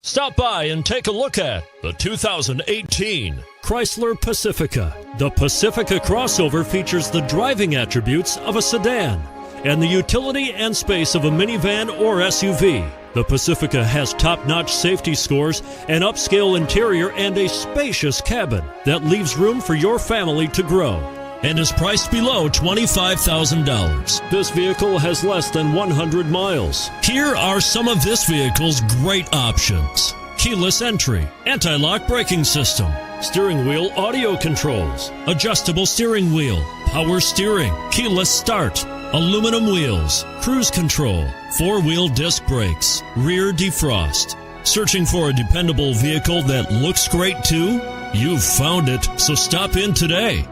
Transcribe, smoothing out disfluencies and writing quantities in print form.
Stop by and take a look at the 2018 Chrysler Pacifica. The Pacifica crossover features the driving attributes of a sedan and the utility and space of a minivan or SUV. The Pacifica has top-notch safety scores, an upscale interior, and a spacious cabin that leaves room for your family to grow, and is priced below $25,000. This vehicle has less than 100 miles. Here are some of this vehicle's great options: keyless entry, anti-lock braking system, steering wheel audio controls, adjustable steering wheel, power steering, keyless start, aluminum wheels, cruise control, four-wheel disc brakes, rear defrost. Searching for a dependable vehicle that looks great too? You've found it, so stop in today.